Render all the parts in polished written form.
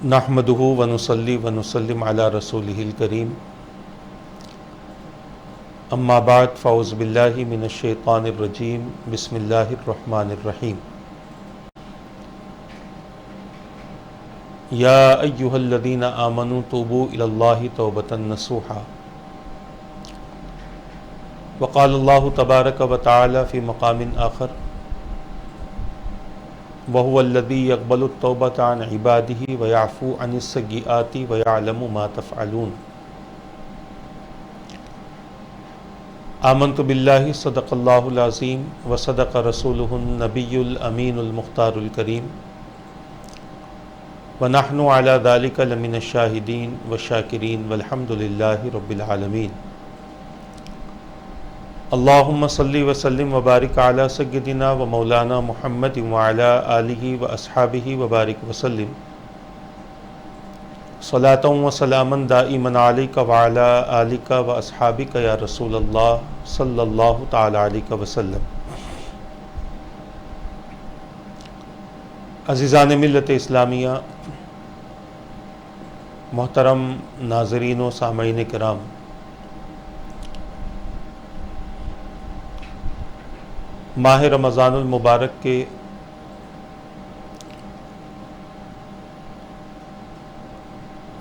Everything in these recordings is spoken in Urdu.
نحمدہ ونصلی ونسلم علی رسولہ الکریم اما بعد فاعوذ باللہ من الشیطان الرجیم بسم اللہ الرحمن الرحیم یا ایہا الذین آمنوا توبوا الی اللہ توبۃ نصوحا وقال اللہ تبارک وتعالی فی مقام آخر وَهُوَ الَّذِي يَقْبَلُ التَّوْبَةَ عَنْ عِبَادِهِ وَيَعْفُو عَنِ السَّيِّئَاتِ وَيَعْلَمُ مَا تَفْعَلُونَ آمنت باللہ صدق اللہ العظیم وصدق رسولہ النبی الامین المختار الکریم ونحن علی ذلک لمن الشاہدین والشاکرین والحمد للہ رب العالمین اللہم صلی وسلم وبارک علی سیدنا و مولانا محمد وعلی آلہ و اصحابہ وبارک وسلم صلاۃ و سلاما دائما علیک وعلی آلک و اصحابک یا رسول اللہ صلی اللہ تعالی علیہ وسلم۔ عزیزان ملت اسلامیہ، محترم ناظرین و سامعین کرام، ماہ رمضان المبارک کے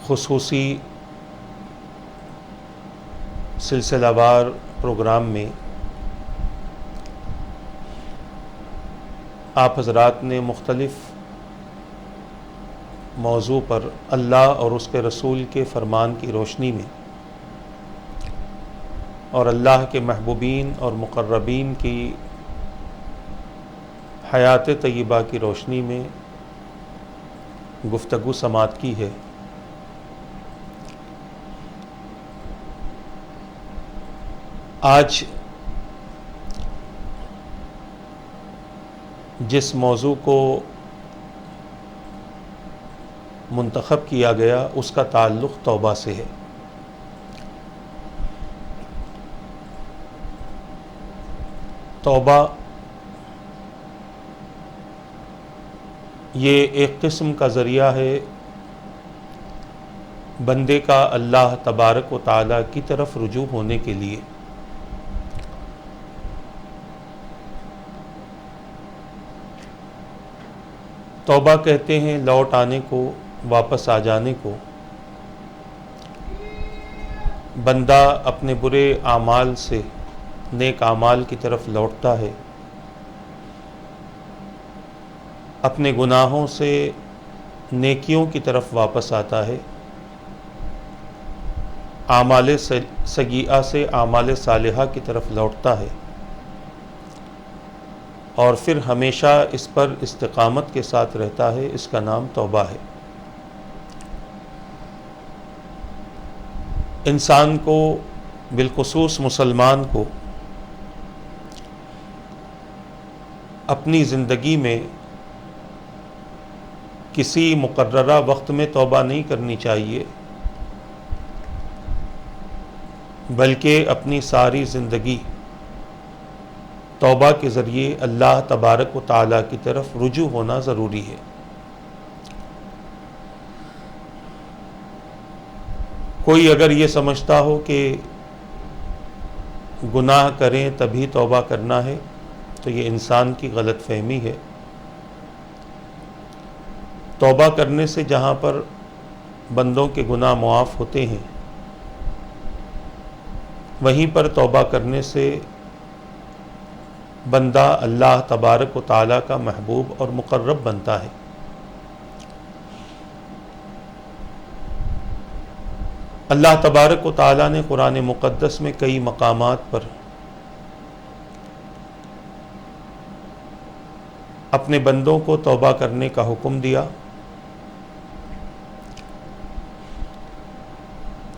خصوصی سلسلہ وار پروگرام میں آپ حضرات نے مختلف موضوع پر اللہ اور اس کے رسول کے فرمان کی روشنی میں اور اللہ کے محبوبین اور مقربین کی حیات طیبہ کی روشنی میں گفتگو سماعت کی ہے۔ آج جس موضوع کو منتخب کیا گیا اس کا تعلق توبہ سے ہے۔ توبہ یہ ایک قسم کا ذریعہ ہے بندے کا اللہ تبارک و تعالیٰ کی طرف رجوع ہونے کے لیے۔ توبہ کہتے ہیں لوٹ آنے کو، واپس آ جانے کو۔ بندہ اپنے برے اعمال سے نیک اعمال کی طرف لوٹتا ہے، اپنے گناہوں سے نیکیوں کی طرف واپس آتا ہے، اعمال سیئہ سے اعمال صالحہ کی طرف لوٹتا ہے، اور پھر ہمیشہ اس پر استقامت کے ساتھ رہتا ہے۔ اس کا نام توبہ ہے۔ انسان کو، بالخصوص مسلمان کو، اپنی زندگی میں کسی مقررہ وقت میں توبہ نہیں کرنی چاہیے، بلکہ اپنی ساری زندگی توبہ کے ذریعے اللہ تبارک و تعالیٰ کی طرف رجوع ہونا ضروری ہے۔ کوئی اگر یہ سمجھتا ہو کہ گناہ کریں تبھی توبہ کرنا ہے تو یہ انسان کی غلط فہمی ہے۔ توبہ کرنے سے جہاں پر بندوں کے گناہ معاف ہوتے ہیں، وہیں پر توبہ کرنے سے بندہ اللہ تبارک و تعالیٰ کا محبوب اور مقرب بنتا ہے۔ اللہ تبارک و تعالیٰ نے قرآن مقدس میں کئی مقامات پر اپنے بندوں کو توبہ کرنے کا حکم دیا،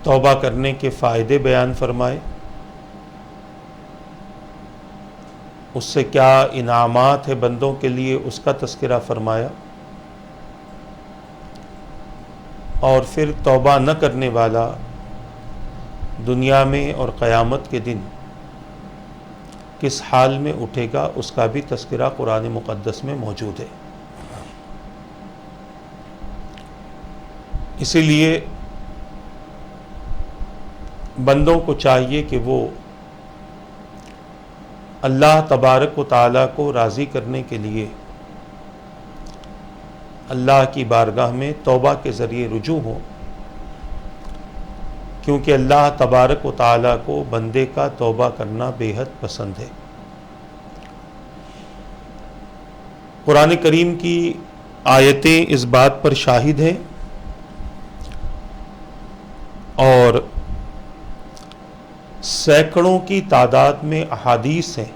توبہ کرنے کے فائدے بیان فرمائے، اس سے کیا انعامات ہے بندوں کے لیے اس کا تذکرہ فرمایا، اور پھر توبہ نہ کرنے والا دنیا میں اور قیامت کے دن کس حال میں اٹھے گا اس کا بھی تذکرہ قرآن مقدس میں موجود ہے۔ اسی لیے بندوں کو چاہیے کہ وہ اللہ تبارک و تعالیٰ کو راضی کرنے کے لیے اللہ کی بارگاہ میں توبہ کے ذریعے رجوع ہو، کیونکہ اللہ تبارک و تعالیٰ کو بندے کا توبہ کرنا بے حد پسند ہے۔ قرآن کریم کی آیتیں اس بات پر شاہد ہیں، اور سینکڑوں کی تعداد میں احادیث ہیں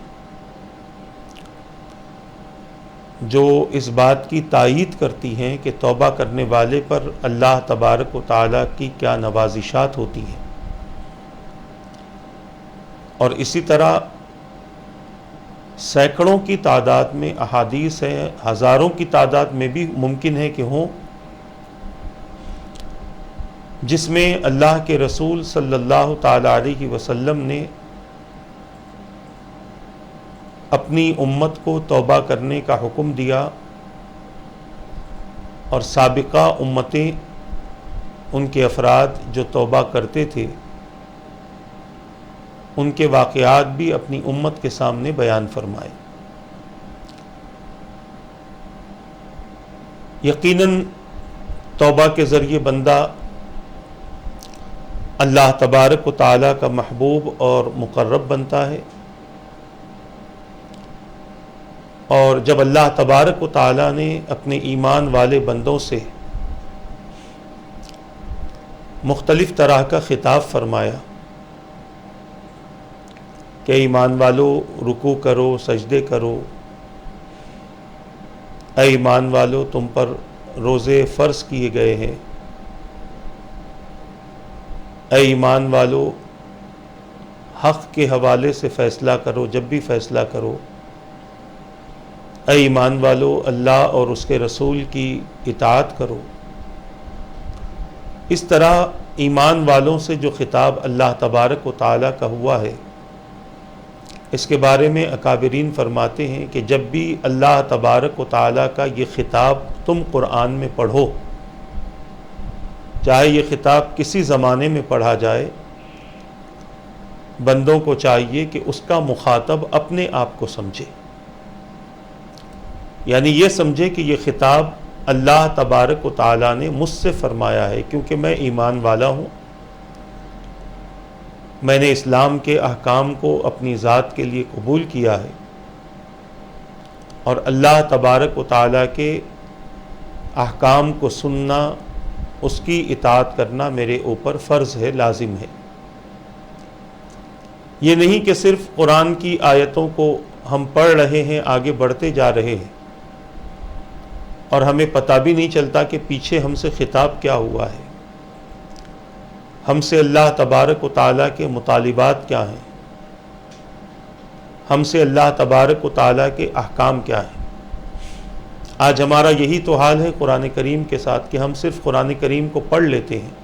جو اس بات کی تائید کرتی ہیں کہ توبہ کرنے والے پر اللہ تبارک و تعالیٰ کی کیا نوازشات ہوتی ہیں، اور اسی طرح سینکڑوں کی تعداد میں احادیث ہیں، ہزاروں کی تعداد میں بھی ممکن ہے کہ ہوں، جس میں اللہ کے رسول صلی اللہ تعالی علیہ وسلم نے اپنی امت کو توبہ کرنے کا حکم دیا، اور سابقہ امتیں ان کے افراد جو توبہ کرتے تھے ان کے واقعات بھی اپنی امت کے سامنے بیان فرمائے۔ یقیناً توبہ کے ذریعے بندہ اللہ تبارک و تعالیٰ کا محبوب اور مقرب بنتا ہے، اور جب اللہ تبارک و تعالیٰ نے اپنے ایمان والے بندوں سے مختلف طرح کا خطاب فرمایا کہ ایمان والو رکوع کرو، سجدے کرو، اے ایمان والو تم پر روزے فرض کیے گئے ہیں، اے ایمان والو حق کے حوالے سے فیصلہ کرو، جب بھی فیصلہ کرو، اے ایمان والو اللہ اور اس کے رسول کی اطاعت کرو۔ اس طرح ایمان والوں سے جو خطاب اللہ تبارک و تعالیٰ کا ہوا ہے، اس کے بارے میں اکابرین فرماتے ہیں کہ جب بھی اللہ تبارک و تعالیٰ کا یہ خطاب تم قرآن میں پڑھو، چاہے یہ خطاب کسی زمانے میں پڑھا جائے، بندوں کو چاہیے کہ اس کا مخاطب اپنے آپ کو سمجھے، یعنی یہ سمجھے کہ یہ خطاب اللہ تبارک و تعالیٰ نے مجھ سے فرمایا ہے، کیونکہ میں ایمان والا ہوں، میں نے اسلام کے احکام کو اپنی ذات کے لیے قبول کیا ہے، اور اللہ تبارک و تعالیٰ کے احکام کو سننا، اس کی اطاعت کرنا میرے اوپر فرض ہے، لازم ہے۔ یہ نہیں کہ صرف قرآن کی آیتوں کو ہم پڑھ رہے ہیں، آگے بڑھتے جا رہے ہیں، اور ہمیں پتہ بھی نہیں چلتا کہ پیچھے ہم سے خطاب کیا ہوا ہے، ہم سے اللہ تبارک و تعالیٰ کے مطالبات کیا ہیں، ہم سے اللہ تبارک و تعالیٰ کے احکام کیا ہیں۔ آج ہمارا یہی تو حال ہے قرآن کریم کے ساتھ کہ ہم صرف قرآن کریم کو پڑھ لیتے ہیں،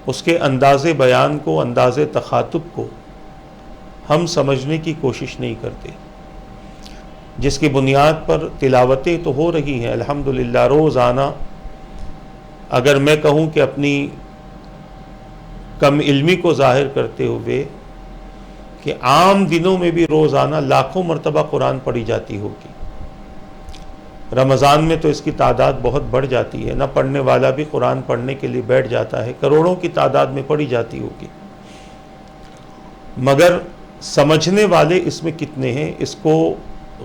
اس کے انداز بیان کو، انداز تخاطب کو ہم سمجھنے کی کوشش نہیں کرتے، جس کی بنیاد پر تلاوتیں تو ہو رہی ہیں الحمدللہ روزانہ۔ اگر میں کہوں کہ اپنی کم علمی کو ظاہر کرتے ہوئے کہ عام دنوں میں بھی روزانہ لاکھوں مرتبہ قرآن پڑھی جاتی ہوگی، رمضان میں تو اس کی تعداد بہت بڑھ جاتی ہے، نہ پڑھنے والا بھی قرآن پڑھنے کے لیے بیٹھ جاتا ہے، کروڑوں کی تعداد میں پڑھی جاتی ہوگی، مگر سمجھنے والے اس میں کتنے ہیں،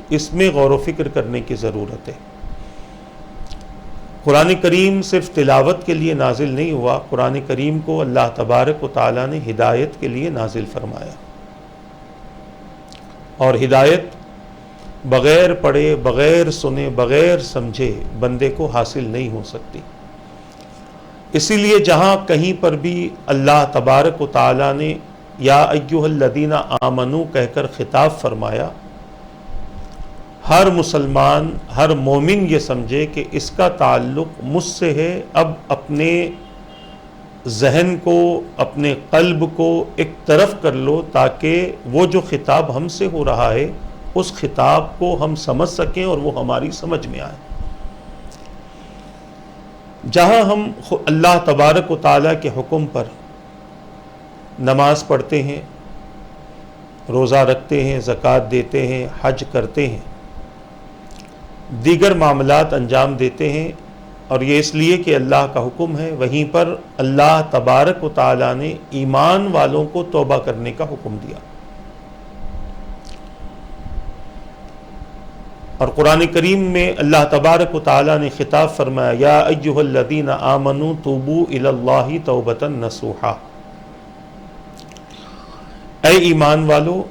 اس میں غور و فکر کرنے کی ضرورت ہے۔ قرآن کریم صرف تلاوت کے لیے نازل نہیں ہوا، قرآن کریم کو اللہ تبارک و تعالیٰ نے ہدایت کے لیے نازل فرمایا، اور ہدایت بغیر پڑھے، بغیر سنے، بغیر سمجھے بندے کو حاصل نہیں ہو سکتی۔ اسی لیے جہاں کہیں پر بھی اللہ تبارک و تعالیٰ نے یا ایھا الذین آمنو کہہ کر خطاب فرمایا، ہر مسلمان، ہر مومن یہ سمجھے کہ اس کا تعلق مجھ سے ہے، اب اپنے ذہن کو، اپنے قلب کو ایک طرف کر لو تاکہ وہ جو خطاب ہم سے ہو رہا ہے اس خطاب کو ہم سمجھ سکیں اور وہ ہماری سمجھ میں آئے۔ جہاں ہم اللہ تبارک و تعالیٰ کے حکم پر نماز پڑھتے ہیں، روزہ رکھتے ہیں، زکوٰۃ دیتے ہیں، حج کرتے ہیں، دیگر معاملات انجام دیتے ہیں، اور یہ اس لیے کہ اللہ کا حکم ہے، وہیں پر اللہ تبارک و تعالیٰ نے ایمان والوں کو توبہ کرنے کا حکم دیا۔ اور قرآن کریم میں اللہ تبارک و تعالیٰ نے خطاب فرمایا، یا ایھا الذین آمنوا توبوا الی اللہ توبۃ نصوحا، اے ایمان والو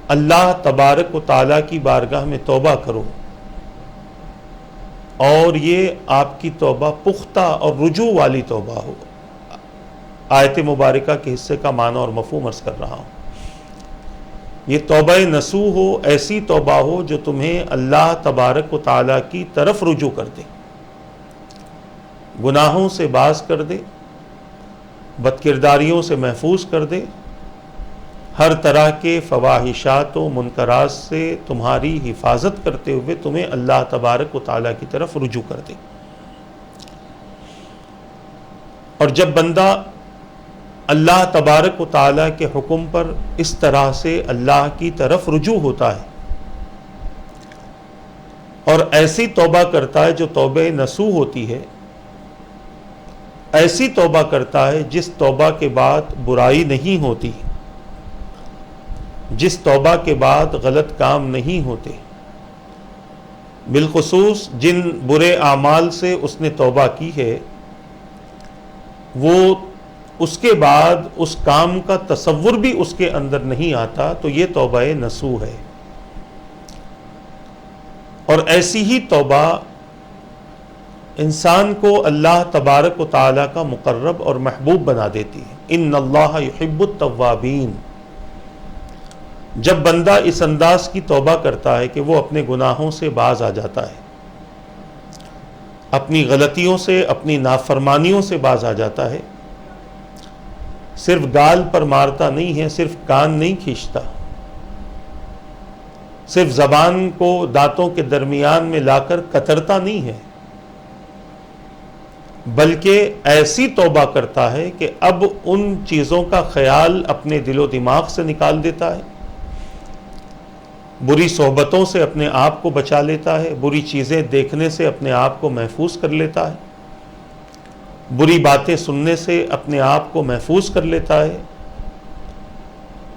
اللہ تبارک و تعالیٰ کی بارگاہ میں توبہ کرو، اور یہ آپ کی توبہ پختہ اور رجوع والی توبہ ہو۔ آیت مبارکہ کے حصے کا معنی اور مفہوم عرض کر رہا ہوں۔ یہ توبہ نصوح ہو، ایسی توبہ ہو جو تمہیں اللہ تبارک و تعالیٰ کی طرف رجوع کر دے، گناہوں سے باز کر دے، بد کرداریوں سے محفوظ کر دے، ہر طرح کے فواحشات و منکرات سے تمہاری حفاظت کرتے ہوئے تمہیں اللہ تبارک و تعالیٰ کی طرف رجوع کر دے۔ اور جب بندہ اللہ تبارک و تعالیٰ کے حکم پر اس طرح سے اللہ کی طرف رجوع ہوتا ہے اور ایسی توبہ کرتا ہے جو توبہ نصوح ہوتی ہے، ایسی توبہ کرتا ہے جس توبہ کے بعد برائی نہیں ہوتی، جس توبہ کے بعد غلط کام نہیں ہوتے، بالخصوص جن برے اعمال سے اس نے توبہ کی ہے وہ اس کے بعد اس کام کا تصور بھی اس کے اندر نہیں آتا، تو یہ توبہ نصوح ہے۔ اور ایسی ہی توبہ انسان کو اللہ تبارک و تعالیٰ کا مقرب اور محبوب بنا دیتی ہے۔ ان اللہ یحب التوابین۔ جب بندہ اس انداز کی توبہ کرتا ہے کہ وہ اپنے گناہوں سے باز آ جاتا ہے، اپنی غلطیوں سے، اپنی نافرمانیوں سے باز آ جاتا ہے، صرف گال پر مارتا نہیں ہے، صرف کان نہیں کھینچتا، صرف زبان کو دانتوں کے درمیان میں لا کر کترتا نہیں ہے، بلکہ ایسی توبہ کرتا ہے کہ اب ان چیزوں کا خیال اپنے دل و دماغ سے نکال دیتا ہے، بری صحبتوں سے اپنے آپ کو بچا لیتا ہے، بری چیزیں دیکھنے سے اپنے آپ کو محفوظ کر لیتا ہے، بری باتیں سننے سے اپنے آپ کو محفوظ کر لیتا ہے،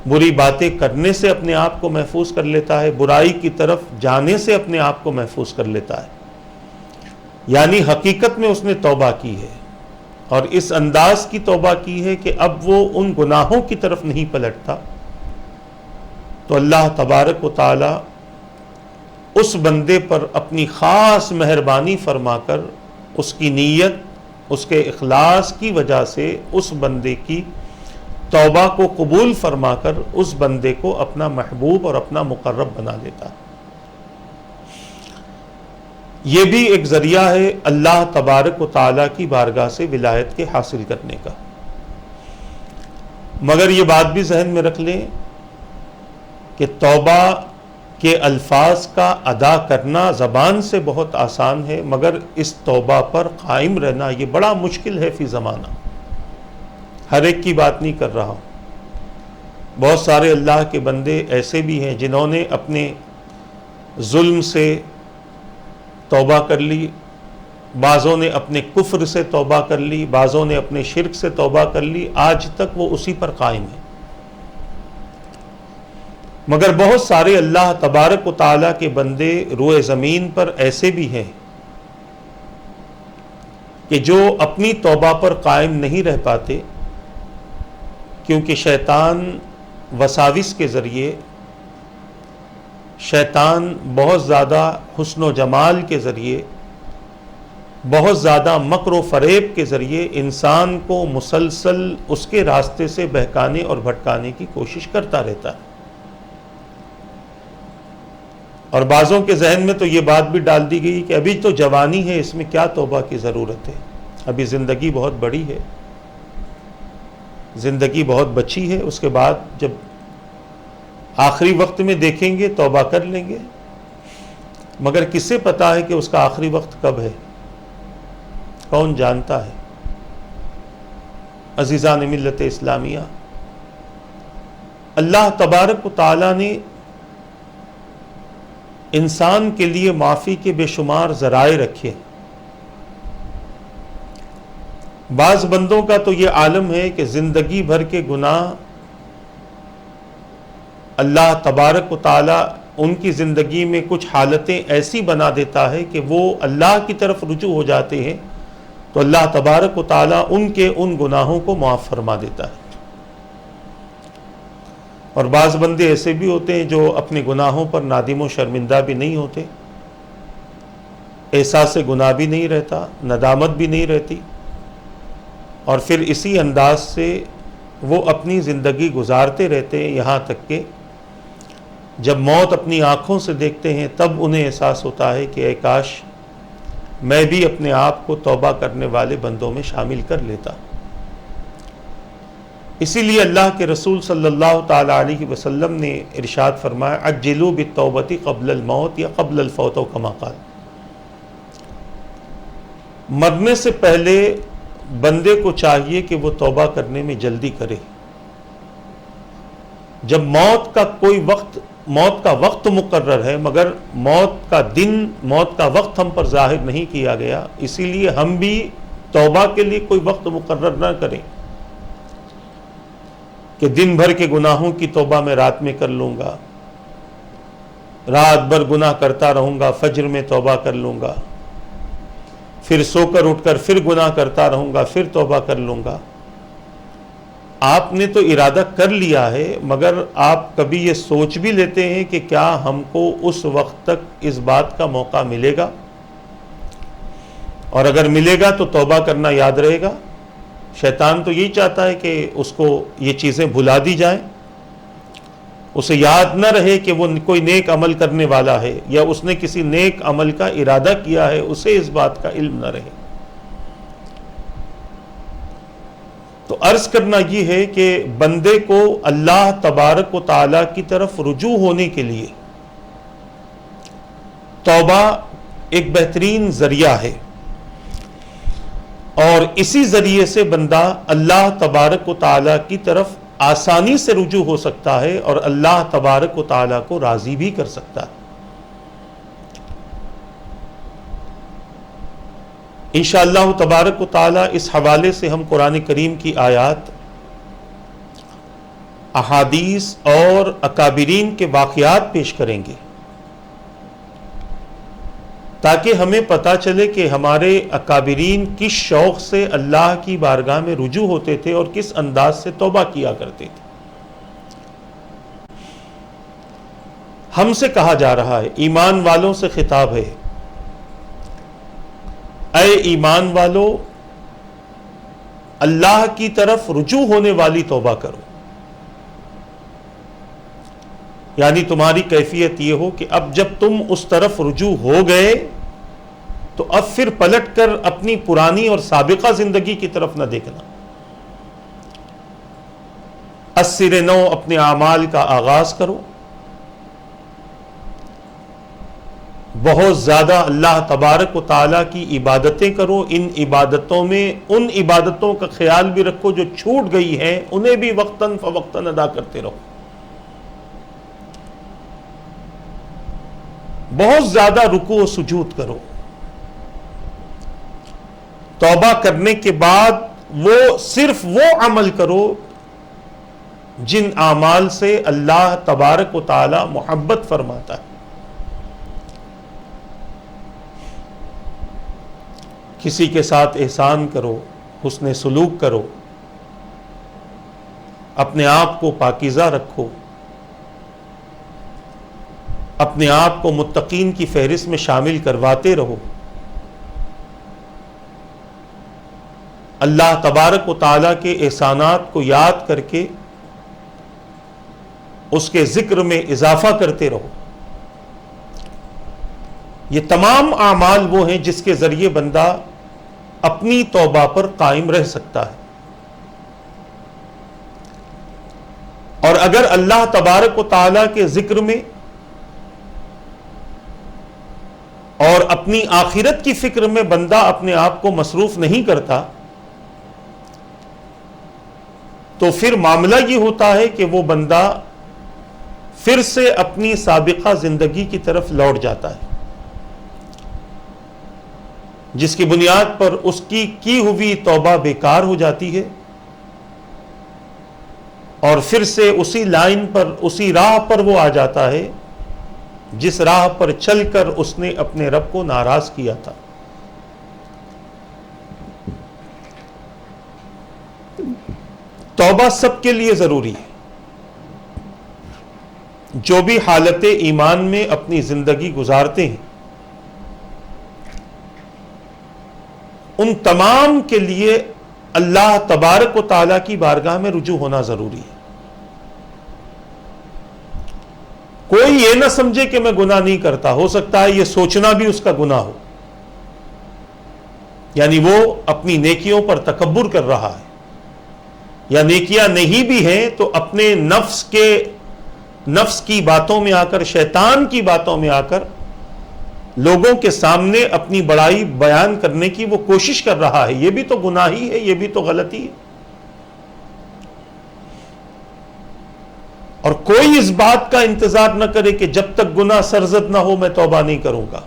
بری باتیں کرنے سے اپنے آپ کو محفوظ کر لیتا ہے، برائی کی طرف جانے سے اپنے آپ کو محفوظ کر لیتا ہے۔ یعنی حقیقت میں اس نے توبہ کی ہے، اور اس انداز کی توبہ کی ہے کہ اب وہ ان گناہوں کی طرف نہیں پلٹتا، تو اللہ تبارک و تعالی اس بندے پر اپنی خاص مہربانی فرما کر اس کی نیت، اس کے اخلاص کی وجہ سے اس بندے کی توبہ کو قبول فرما کر اس بندے کو اپنا محبوب اور اپنا مقرب بنا لیتا۔ یہ بھی ایک ذریعہ ہے اللہ تبارک و تعالیٰ کی بارگاہ سے ولایت کے حاصل کرنے کا۔ مگر یہ بات بھی ذہن میں رکھ لیں کہ توبہ کے الفاظ کا ادا کرنا زبان سے بہت آسان ہے، مگر اس توبہ پر قائم رہنا یہ بڑا مشکل ہے فی زمانہ۔ ہر ایک کی بات نہیں کر رہا ہوں، بہت سارے اللہ کے بندے ایسے بھی ہیں جنہوں نے اپنے ظلم سے توبہ کر لی، بعضوں نے اپنے کفر سے توبہ کر لی، بعضوں نے اپنے شرک سے توبہ کر لی، آج تک وہ اسی پر قائم ہیں۔ مگر بہت سارے اللہ تبارک و تعالیٰ کے بندے روئے زمین پر ایسے بھی ہیں کہ جو اپنی توبہ پر قائم نہیں رہ پاتے، کیونکہ شیطان وساوس کے ذریعے، شیطان بہت زیادہ حسن و جمال کے ذریعے، بہت زیادہ مکر و فریب کے ذریعے انسان کو مسلسل اس کے راستے سے بہکانے اور بھٹکانے کی کوشش کرتا رہتا ہے۔ اور بعضوں کے ذہن میں تو یہ بات بھی ڈال دی گئی کہ ابھی تو جوانی ہے، اس میں کیا توبہ کی ضرورت ہے، ابھی زندگی بہت بڑی ہے، زندگی بہت بچی ہے، اس کے بعد جب آخری وقت میں دیکھیں گے توبہ کر لیں گے۔ مگر کسے پتا ہے کہ اس کا آخری وقت کب ہے؟ کون جانتا ہے؟ عزیزان ملت اسلامیہ، اللہ تبارک و تعالی نے انسان کے لیے معافی کے بے شمار ذرائع رکھے۔ بعض بندوں کا تو یہ عالم ہے کہ زندگی بھر کے گناہ اللہ تبارک و تعالی ان کی زندگی میں کچھ حالتیں ایسی بنا دیتا ہے کہ وہ اللہ کی طرف رجوع ہو جاتے ہیں، تو اللہ تبارک و تعالی ان کے ان گناہوں کو معاف فرما دیتا ہے۔ اور بعض بندے ایسے بھی ہوتے ہیں جو اپنے گناہوں پر نادم و شرمندہ بھی نہیں ہوتے، احساس گناہ بھی نہیں رہتا، ندامت بھی نہیں رہتی، اور پھر اسی انداز سے وہ اپنی زندگی گزارتے رہتے ہیں، یہاں تک کہ جب موت اپنی آنکھوں سے دیکھتے ہیں تب انہیں احساس ہوتا ہے کہ اے کاش میں بھی اپنے آپ کو توبہ کرنے والے بندوں میں شامل کر لیتا۔ اسی لیے اللہ کے رسول صلی اللہ تعالی علیہ وسلم نے ارشاد فرمایا عجلوا بالتوبۃ قبل الموت یا قبل الفوت کما قال، مرنے سے پہلے بندے کو چاہیے کہ وہ توبہ کرنے میں جلدی کرے۔ جب موت کا وقت مقرر ہے مگر موت کا دن، موت کا وقت ہم پر ظاہر نہیں کیا گیا، اسی لیے ہم بھی توبہ کے لیے کوئی وقت مقرر نہ کریں کہ دن بھر کے گناہوں کی توبہ میں رات میں کر لوں گا، رات بھر گناہ کرتا رہوں گا، فجر میں توبہ کر لوں گا، پھر سو کر اٹھ کر پھر گناہ کرتا رہوں گا، پھر توبہ کر لوں گا۔ آپ نے تو ارادہ کر لیا ہے، مگر آپ کبھی یہ سوچ بھی لیتے ہیں کہ کیا ہم کو اس وقت تک اس بات کا موقع ملے گا؟ اور اگر ملے گا تو توبہ کرنا یاد رہے گا؟ شیطان تو یہی چاہتا ہے کہ اس کو یہ چیزیں بھلا دی جائیں، اسے یاد نہ رہے کہ وہ کوئی نیک عمل کرنے والا ہے یا اس نے کسی نیک عمل کا ارادہ کیا ہے، اسے اس بات کا علم نہ رہے۔ تو عرض کرنا یہ ہے کہ بندے کو اللہ تبارک و تعالی کی طرف رجوع ہونے کے لیے توبہ ایک بہترین ذریعہ ہے، اور اسی ذریعے سے بندہ اللہ تبارک و تعالی کی طرف آسانی سے رجوع ہو سکتا ہے اور اللہ تبارک و تعالی کو راضی بھی کر سکتا ہے۔ انشاءاللہ تبارک و تعالی اس حوالے سے ہم قرآن کریم کی آیات، احادیث اور اکابرین کے واقعات پیش کریں گے تاکہ ہمیں پتہ چلے کہ ہمارے اکابرین کس شوق سے اللہ کی بارگاہ میں رجوع ہوتے تھے اور کس انداز سے توبہ کیا کرتے تھے۔ ہم سے کہا جا رہا ہے، ایمان والوں سے خطاب ہے، اے ایمان والو اللہ کی طرف رجوع ہونے والی توبہ کرو۔ یعنی تمہاری کیفیت یہ ہو کہ اب جب تم اس طرف رجوع ہو گئے تو اب پھر پلٹ کر اپنی پرانی اور سابقہ زندگی کی طرف نہ دیکھنا، از نو اپنے اعمال کا آغاز کرو، بہت زیادہ اللہ تبارک و تعالیٰ کی عبادتیں کرو، ان عبادتوں میں ان عبادتوں کا خیال بھی رکھو جو چھوٹ گئی ہیں، انہیں بھی وقتاً فوقتاً ادا کرتے رہو، بہت زیادہ رکوع و سجود کرو۔ توبہ کرنے کے بعد صرف وہ عمل کرو جن اعمال سے اللہ تبارک و تعالی محبت فرماتا ہے۔ کسی کے ساتھ احسان کرو، حسن سلوک کرو، اپنے آپ کو پاکیزہ رکھو، اپنے آپ کو متقین کی فہرست میں شامل کرواتے رہو، اللہ تبارک و تعالیٰ کے احسانات کو یاد کر کے اس کے ذکر میں اضافہ کرتے رہو۔ یہ تمام اعمال وہ ہیں جس کے ذریعے بندہ اپنی توبہ پر قائم رہ سکتا ہے۔ اور اگر اللہ تبارک و تعالیٰ کے ذکر میں اور اپنی آخرت کی فکر میں بندہ اپنے آپ کو مصروف نہیں کرتا تو پھر معاملہ یہ ہوتا ہے کہ وہ بندہ پھر سے اپنی سابقہ زندگی کی طرف لوٹ جاتا ہے، جس کی بنیاد پر اس کی ہوئی توبہ بیکار ہو جاتی ہے، اور پھر سے اسی لائن پر، اسی راہ پر وہ آ جاتا ہے جس راہ پر چل کر اس نے اپنے رب کو ناراض کیا تھا۔ توبہ سب کے لیے ضروری ہے، جو بھی حالت ایمان میں اپنی زندگی گزارتے ہیں ان تمام کے لیے اللہ تبارک و تعالیٰ کی بارگاہ میں رجوع ہونا ضروری ہے۔ کوئی یہ نہ سمجھے کہ میں گناہ نہیں کرتا، ہو سکتا ہے یہ سوچنا بھی اس کا گناہ ہو، یعنی وہ اپنی نیکیوں پر تکبر کر رہا ہے، یا نیکیاں نہیں بھی ہیں تو اپنے نفس کی باتوں میں آ کر، شیطان کی باتوں میں آ کر لوگوں کے سامنے اپنی بڑائی بیان کرنے کی وہ کوشش کر رہا ہے، یہ بھی تو گناہ ہی ہے، یہ بھی تو غلطی ہے۔ اور کوئی اس بات کا انتظار نہ کرے کہ جب تک گناہ سرزد نہ ہو میں توبہ نہیں کروں گا۔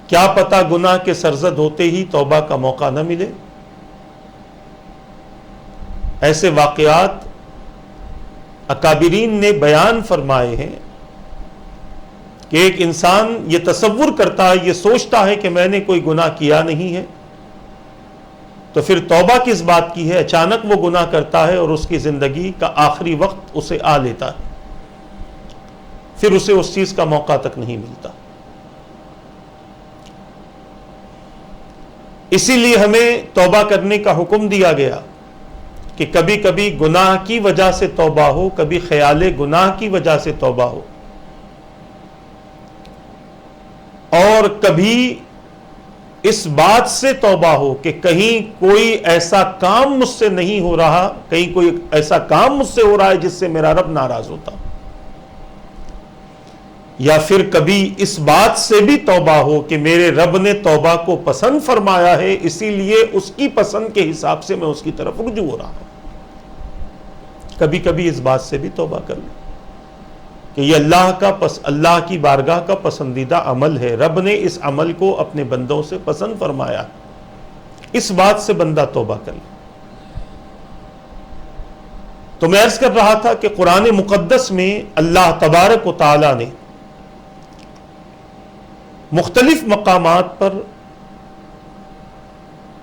کیا پتہ گناہ کے سرزد ہوتے ہی توبہ کا موقع نہ ملے۔ ایسے واقعات اکابرین نے بیان فرمائے ہیں کہ ایک انسان یہ تصور کرتا ہے، یہ سوچتا ہے کہ میں نے کوئی گناہ کیا نہیں ہے، تو پھر توبہ کس بات کی ہے، اچانک وہ گناہ کرتا ہے اور اس کی زندگی کا آخری وقت اسے آ لیتا ہے، پھر اسے اس چیز کا موقع تک نہیں ملتا۔ اسی لیے ہمیں توبہ کرنے کا حکم دیا گیا کہ کبھی کبھی گناہ کی وجہ سے توبہ ہو، کبھی خیال گناہ کی وجہ سے توبہ ہو، اور کبھی اس بات سے توبہ ہو کہ کہیں کوئی ایسا کام مجھ سے نہیں ہو رہا، کہیں کوئی ایسا کام مجھ سے ہو رہا ہے جس سے میرا رب ناراض ہوتا، یا پھر کبھی اس بات سے بھی توبہ ہو کہ میرے رب نے توبہ کو پسند فرمایا ہے، اسی لیے اس کی پسند کے حساب سے میں اس کی طرف رجوع ہو رہا ہوں۔ کبھی کبھی اس بات سے بھی توبہ کر لیں کہ یہ اللہ کی بارگاہ کا پسندیدہ عمل ہے، رب نے اس عمل کو اپنے بندوں سے پسند فرمایا، اس بات سے بندہ توبہ کر لے۔ تو میں عرض کر رہا تھا کہ قرآن مقدس میں اللہ تبارک و تعالی نے مختلف مقامات پر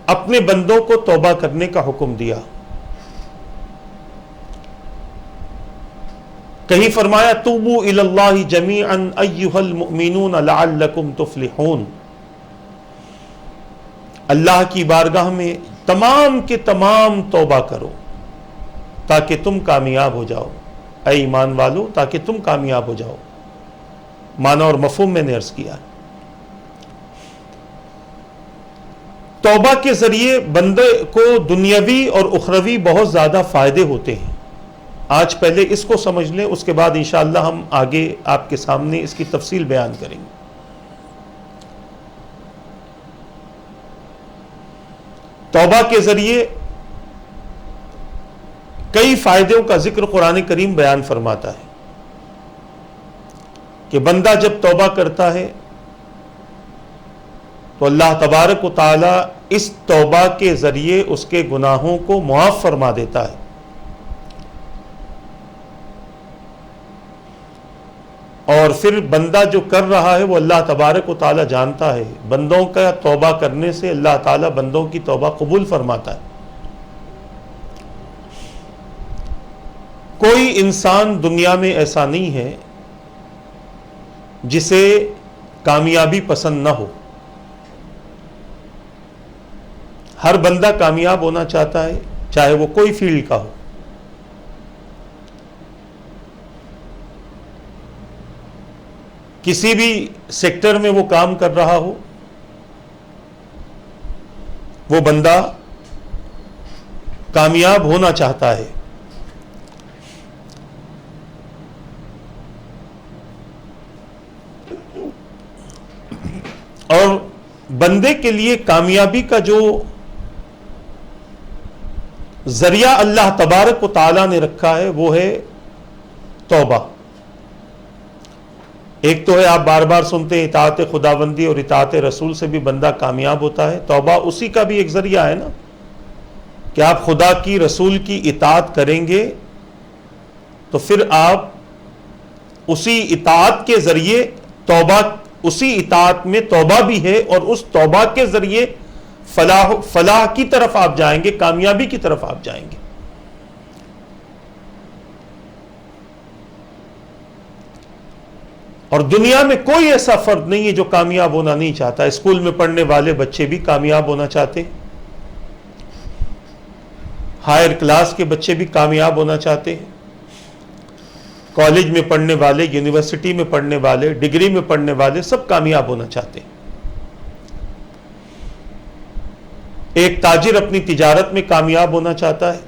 اپنے بندوں کو توبہ کرنے کا حکم دیا۔ کہیں فرمایا توبوا الی اللہ جمیعا ایھا المؤمنون لعلکم تفلحون، اللہ کی بارگاہ میں تمام کے تمام توبہ کرو تاکہ تم کامیاب ہو جاؤ، اے ایمان والو تاکہ تم کامیاب ہو جاؤ۔ معنی اور مفہوم میں نے عرض کیا۔ توبہ کے ذریعے بندے کو دنیاوی اور اخروی بہت زیادہ فائدے ہوتے ہیں۔ آج پہلے اس کو سمجھ لیں، اس کے بعد انشاءاللہ ہم آگے آپ کے سامنے اس کی تفصیل بیان کریں گے۔ توبہ کے ذریعے کئی فائدوں کا ذکر قرآن کریم بیان فرماتا ہے کہ بندہ جب توبہ کرتا ہے تو اللہ تبارک و تعالی اس توبہ کے ذریعے اس کے گناہوں کو معاف فرما دیتا ہے، اور پھر بندہ جو کر رہا ہے وہ اللہ تبارک و تعالی جانتا ہے۔ بندوں کا توبہ کرنے سے اللہ تعالی بندوں کی توبہ قبول فرماتا ہے۔ کوئی انسان دنیا میں ایسا نہیں ہے جسے کامیابی پسند نہ ہو، ہر بندہ کامیاب ہونا چاہتا ہے، چاہے وہ کوئی فیلڈ کا ہو۔ کسی بھی سیکٹر میں وہ کام کر رہا ہو، وہ بندہ کامیاب ہونا چاہتا ہے۔ بندے کے لیے کامیابی کا جو ذریعہ اللہ تبارک و تعالیٰ نے رکھا ہے وہ ہے توبہ. ایک تو ہے آپ بار بار سنتے ہیں اطاعت خداوندی اور اطاعت رسول سے بھی بندہ کامیاب ہوتا ہے. توبہ اسی کا بھی ایک ذریعہ ہے نا کہ آپ خدا کی رسول کی اطاعت کریں گے تو پھر آپ اسی اطاعت کے ذریعے توبہ، اسی اطاعت میں توبہ بھی ہے اور اس توبہ کے ذریعے فلاح کی طرف آپ جائیں گے، کامیابی کی طرف آپ جائیں گے. اور دنیا میں کوئی ایسا فرد نہیں ہے جو کامیاب ہونا نہیں چاہتا. اسکول میں پڑھنے والے بچے بھی کامیاب ہونا چاہتے ہیں، ہائر کلاس کے بچے بھی کامیاب ہونا چاہتے ہیں، کالج میں پڑھنے والے، یونیورسٹی میں پڑھنے والے، ڈگری میں پڑھنے والے سب کامیاب ہونا چاہتے ہیں. ایک تاجر اپنی تجارت میں کامیاب ہونا چاہتا ہے.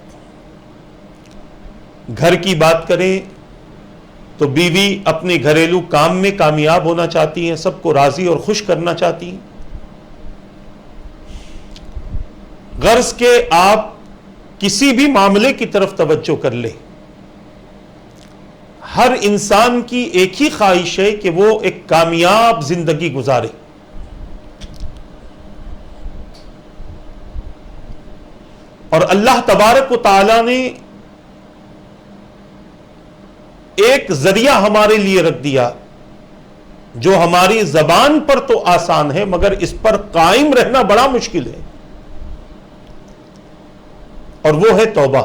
گھر کی بات کریں تو بیوی اپنے گھریلو کام میں کامیاب ہونا چاہتی ہیں، سب کو راضی اور خوش کرنا چاہتی ہیں. غرض کہ آپ کسی بھی معاملے کی طرف توجہ کر لیں، ہر انسان کی ایک ہی خواہش ہے کہ وہ ایک کامیاب زندگی گزارے. اور اللہ تبارک و تعالی نے ایک ذریعہ ہمارے لیے رکھ دیا جو ہماری زبان پر تو آسان ہے مگر اس پر قائم رہنا بڑا مشکل ہے، اور وہ ہے توبہ.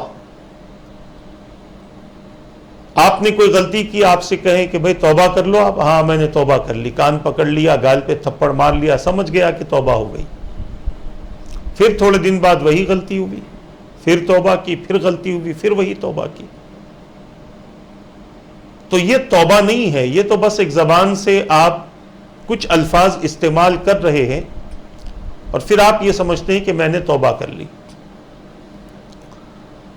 آپ نے کوئی غلطی کی، آپ سے کہیں کہ بھئی توبہ کر لو، آپ ہاں میں نے توبہ کر لی، کان پکڑ لیا، گال پہ تھپڑ مار لیا، سمجھ گیا کہ توبہ ہو گئی. پھر تھوڑے دن بعد وہی غلطی ہوئی، پھر توبہ کی، پھر غلطی ہوئی، پھر وہی توبہ کی. تو یہ توبہ نہیں ہے، یہ تو بس ایک زبان سے آپ کچھ الفاظ استعمال کر رہے ہیں اور پھر آپ یہ سمجھتے ہیں کہ میں نے توبہ کر لی.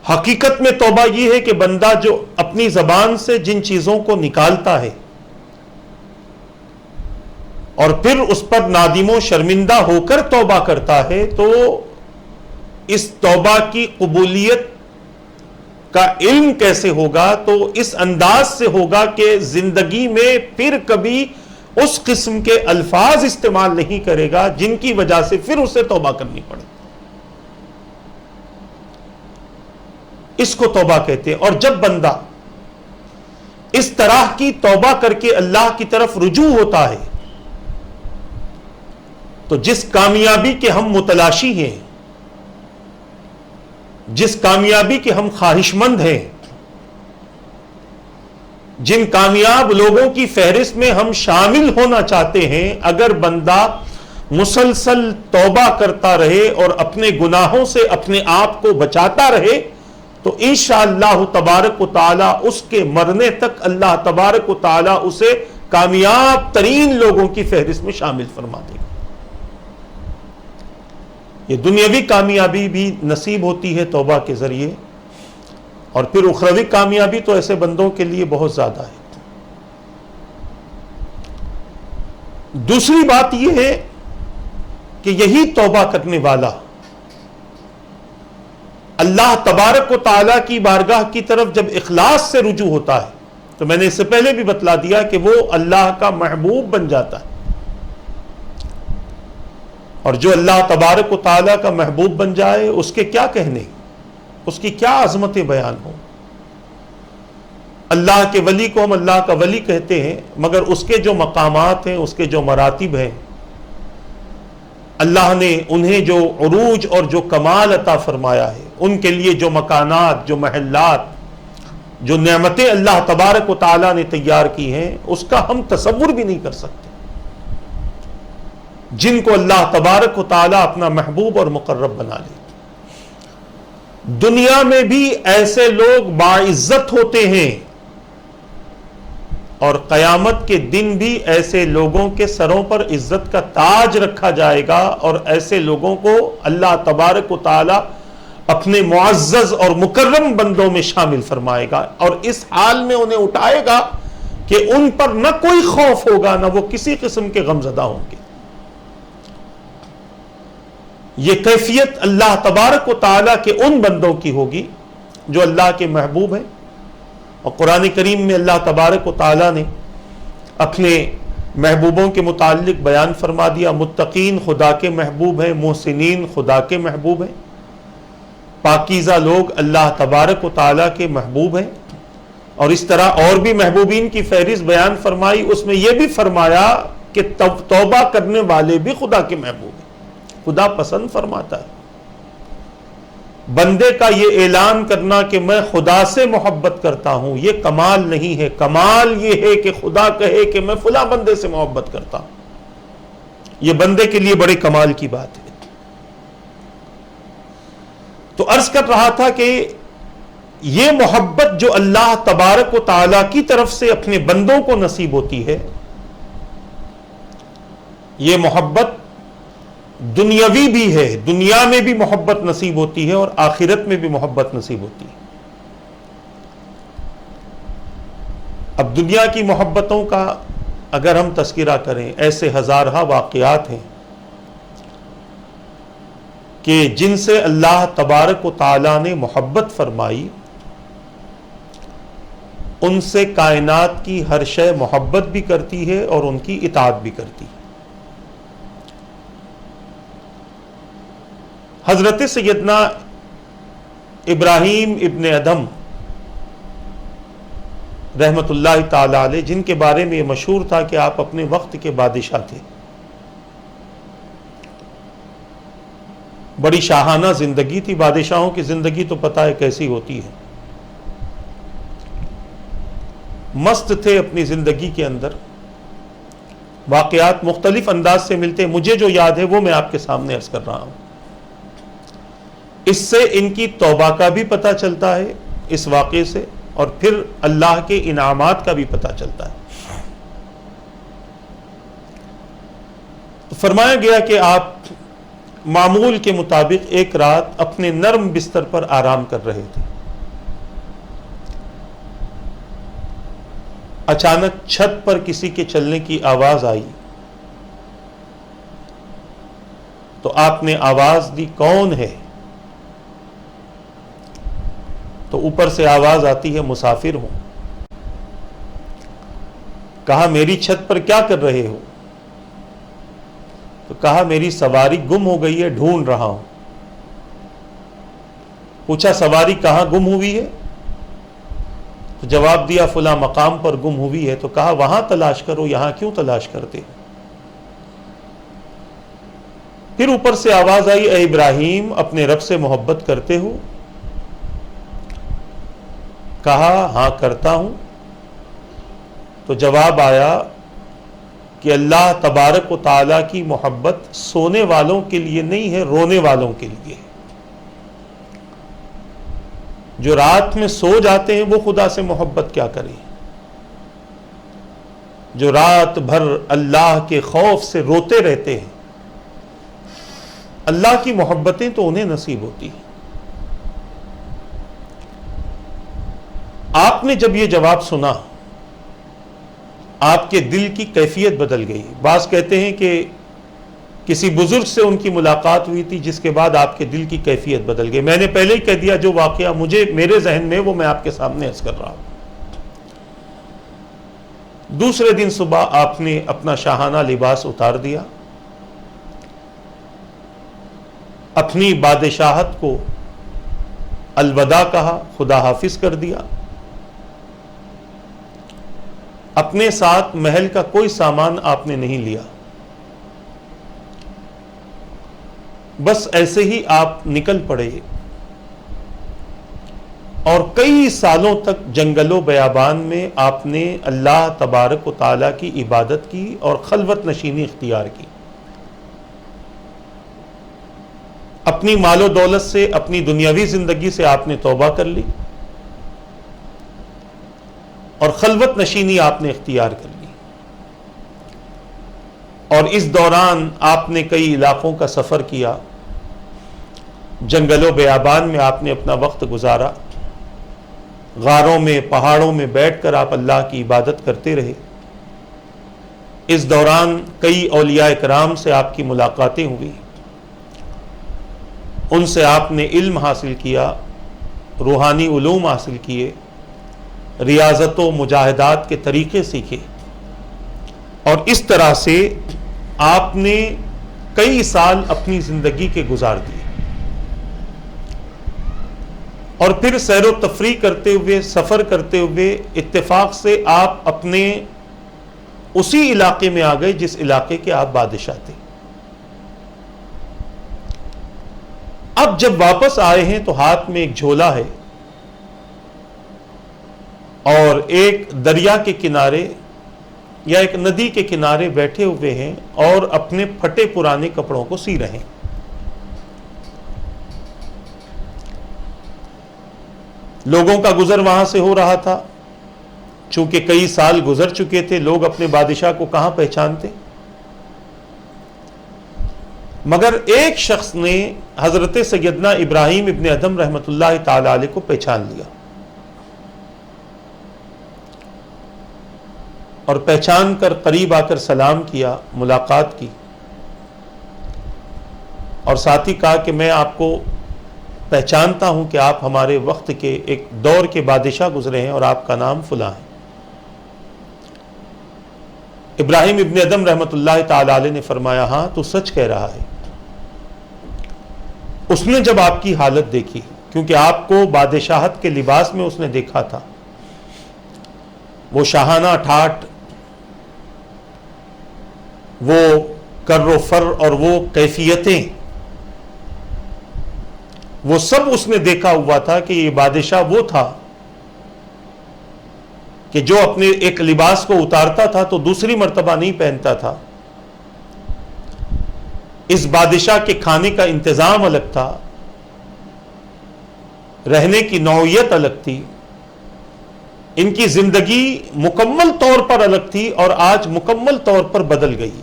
حقیقت میں توبہ یہ ہے کہ بندہ جو اپنی زبان سے جن چیزوں کو نکالتا ہے اور پھر اس پر نادم و شرمندہ ہو کر توبہ کرتا ہے، تو اس توبہ کی قبولیت کا علم کیسے ہوگا؟ تو اس انداز سے ہوگا کہ زندگی میں پھر کبھی اس قسم کے الفاظ استعمال نہیں کرے گا جن کی وجہ سے پھر اسے توبہ کرنی پڑے. اس کو توبہ کہتے ہیں. اور جب بندہ اس طرح کی توبہ کر کے اللہ کی طرف رجوع ہوتا ہے تو جس کامیابی کے ہم متلاشی ہیں، جس کامیابی کے ہم خواہش مند ہیں، جن کامیاب لوگوں کی فہرست میں ہم شامل ہونا چاہتے ہیں، اگر بندہ مسلسل توبہ کرتا رہے اور اپنے گناہوں سے اپنے آپ کو بچاتا رہے تو انشاءاللہ تبارک و تعالی اس کے مرنے تک اللہ تبارک و تعالی اسے کامیاب ترین لوگوں کی فہرست میں شامل فرما دے گا. یہ دنیاوی کامیابی بھی نصیب ہوتی ہے توبہ کے ذریعے، اور پھر اخروی کامیابی تو ایسے بندوں کے لیے بہت زیادہ ہے. دوسری بات یہ ہے کہ یہی توبہ کرنے والا اللہ تبارک و تعالیٰ کی بارگاہ کی طرف جب اخلاص سے رجوع ہوتا ہے تو میں نے اس سے پہلے بھی بتلا دیا کہ وہ اللہ کا محبوب بن جاتا ہے. اور جو اللہ تبارک و تعالیٰ کا محبوب بن جائے اس کے کیا کہنے، اس کی کیا عظمتیں بیان ہوں. اللہ کے ولی کو ہم اللہ کا ولی کہتے ہیں مگر اس کے جو مقامات ہیں، اس کے جو مراتب ہیں، اللہ نے انہیں جو عروج اور جو کمال عطا فرمایا ہے، ان کے لیے جو مکانات، جو محلات، جو نعمتیں اللہ تبارک و تعالیٰ نے تیار کی ہیں، اس کا ہم تصور بھی نہیں کر سکتے. جن کو اللہ تبارک و تعالیٰ اپنا محبوب اور مقرب بنا لے. دنیا میں بھی ایسے لوگ باعزت ہوتے ہیں اور قیامت کے دن بھی ایسے لوگوں کے سروں پر عزت کا تاج رکھا جائے گا، اور ایسے لوگوں کو اللہ تبارک و تعالی اپنے معزز اور مکرم بندوں میں شامل فرمائے گا، اور اس حال میں انہیں اٹھائے گا کہ ان پر نہ کوئی خوف ہوگا، نہ وہ کسی قسم کے غمزدہ ہوں گے. یہ کیفیت اللہ تبارک و تعالیٰ کے ان بندوں کی ہوگی جو اللہ کے محبوب ہیں. اور قرآن کریم میں اللہ تبارک و تعالیٰ نے اپنے محبوبوں کے متعلق بیان فرما دیا. متقین خدا کے محبوب ہیں، محسنین خدا کے محبوب ہیں، پاکیزہ لوگ اللہ تبارک و تعالیٰ کے محبوب ہیں. اور اس طرح اور بھی محبوبین کی فہرست بیان فرمائی. اس میں یہ بھی فرمایا کہ توبہ کرنے والے بھی خدا کے محبوب ہیں، خدا پسند فرماتا ہے. بندے کا یہ اعلان کرنا کہ میں خدا سے محبت کرتا ہوں یہ کمال نہیں ہے. کمال یہ ہے کہ خدا کہے کہ میں فلاں بندے سے محبت کرتا ہوں. یہ بندے کے لیے بڑے کمال کی بات ہے. تو عرض کر رہا تھا کہ یہ محبت جو اللہ تبارک و تعالیٰ کی طرف سے اپنے بندوں کو نصیب ہوتی ہے، یہ محبت دنیاوی بھی ہے، دنیا میں بھی محبت نصیب ہوتی ہے اور آخرت میں بھی محبت نصیب ہوتی ہے. اب دنیا کی محبتوں کا اگر ہم تذکرہ کریں، ایسے ہزارہ واقعات ہیں کہ جن سے اللہ تبارک و تعالیٰ نے محبت فرمائی، ان سے کائنات کی ہر شے محبت بھی کرتی ہے اور ان کی اطاعت بھی کرتی ہے. حضرت سیدنا ابراہیم ابن ادم رحمت اللہ تعالی علیہ، جن کے بارے میں یہ مشہور تھا کہ آپ اپنے وقت کے بادشاہ تھے، بڑی شاہانہ زندگی تھی. بادشاہوں کی زندگی تو پتہ ہے کیسی ہوتی ہے. مست تھے اپنی زندگی کے اندر. واقعات مختلف انداز سے ملتے ہیں. مجھے جو یاد ہے وہ میں آپ کے سامنے عرض کر رہا ہوں. اس سے ان کی توبہ کا بھی پتہ چلتا ہے اس واقعے سے، اور پھر اللہ کے انعامات کا بھی پتہ چلتا ہے. تو فرمایا گیا کہ آپ معمول کے مطابق ایک رات اپنے نرم بستر پر آرام کر رہے تھے. اچانک چھت پر کسی کے چلنے کی آواز آئی تو آپ نے آواز دی، کون ہے؟ تو اوپر سے آواز آتی ہے، مسافر ہوں. کہا میری چھت پر کیا کر رہے ہو؟ تو کہا میری سواری گم ہو گئی ہے، ڈھونڈ رہا ہوں. پوچھا سواری کہاں گم ہوئی ہے؟ تو جواب دیا فلاں مقام پر گم ہوئی ہے. تو کہا وہاں تلاش کرو، یہاں کیوں تلاش کرتے؟ پھر اوپر سے آواز آئی، اے ابراہیم اپنے رب سے محبت کرتے ہو؟ کہا ہاں کرتا ہوں. تو جواب آیا کہ اللہ تبارک و تعالیٰ کی محبت سونے والوں کے لیے نہیں ہے، رونے والوں کے لیے. جو رات میں سو جاتے ہیں وہ خدا سے محبت کیا کریں؟ جو رات بھر اللہ کے خوف سے روتے رہتے ہیں، اللہ کی محبتیں تو انہیں نصیب ہوتی ہیں. آپ نے جب یہ جواب سنا، آپ کے دل کی کیفیت بدل گئی. بعض کہتے ہیں کہ کسی بزرگ سے ان کی ملاقات ہوئی تھی جس کے بعد آپ کے دل کی کیفیت بدل گئی. میں نے پہلے ہی کہہ دیا جو واقعہ میرے ذہن میں وہ میں آپ کے سامنے عرض کر رہا ہوں. دوسرے دن صبح آپ نے اپنا شاہانہ لباس اتار دیا، اپنی بادشاہت کو الوداع کہا، خدا حافظ کر دیا. اپنے ساتھ محل کا کوئی سامان آپ نے نہیں لیا، بس ایسے ہی آپ نکل پڑے اور کئی سالوں تک جنگل و بیابان میں آپ نے اللہ تبارک و تعالیٰ کی عبادت کی اور خلوت نشینی اختیار کی. اپنی مال و دولت سے، اپنی دنیاوی زندگی سے آپ نے توبہ کر لی اور خلوت نشینی آپ نے اختیار کر لی. اور اس دوران آپ نے کئی علاقوں کا سفر کیا، جنگل و بیابان میں آپ نے اپنا وقت گزارا، غاروں میں پہاڑوں میں بیٹھ کر آپ اللہ کی عبادت کرتے رہے. اس دوران کئی اولیاء کرام سے آپ کی ملاقاتیں ہوئی. ان سے آپ نے علم حاصل کیا، روحانی علوم حاصل کیے، ریاضت و مجاہدات کے طریقے سیکھے، اور اس طرح سے آپ نے کئی سال اپنی زندگی کے گزار دیے، اور پھر سیر و تفریح کرتے ہوئے، سفر کرتے ہوئے اتفاق سے آپ اپنے اسی علاقے میں آ گئے جس علاقے کے آپ بادشاہ تھے۔ اب جب واپس آئے ہیں تو ہاتھ میں ایک جھولا ہے اور ایک دریا کے کنارے یا ایک ندی کے کنارے بیٹھے ہوئے ہیں اور اپنے پھٹے پرانے کپڑوں کو سی رہے ہیں۔ لوگوں کا گزر وہاں سے ہو رہا تھا، چونکہ کئی سال گزر چکے تھے، لوگ اپنے بادشاہ کو کہاں پہچانتے، مگر ایک شخص نے حضرت سیدنا ابراہیم ابن ادھم رحمۃ اللہ تعالی علیہ کو پہچان لیا، اور پہچان کر قریب آ کر سلام کیا، ملاقات کی، اور ساتھ ہی کہا کہ میں آپ کو پہچانتا ہوں کہ آپ ہمارے وقت کے ایک دور کے بادشاہ گزرے ہیں اور آپ کا نام فلاں ہے۔ ابراہیم ابن ادھم رحمۃ اللہ تعالی علیہ نے فرمایا ہاں تو سچ کہہ رہا ہے۔ اس نے جب آپ کی حالت دیکھی، کیونکہ آپ کو بادشاہت کے لباس میں اس نے دیکھا تھا، وہ شاہانہ ٹھاٹ، وہ کر و فر اور وہ کیفیتیں، وہ سب اس نے دیکھا ہوا تھا کہ یہ بادشاہ وہ تھا کہ جو اپنے ایک لباس کو اتارتا تھا تو دوسری مرتبہ نہیں پہنتا تھا۔ اس بادشاہ کے کھانے کا انتظام الگ تھا، رہنے کی نوعیت الگ تھی، ان کی زندگی مکمل طور پر الگ تھی، اور آج مکمل طور پر بدل گئی۔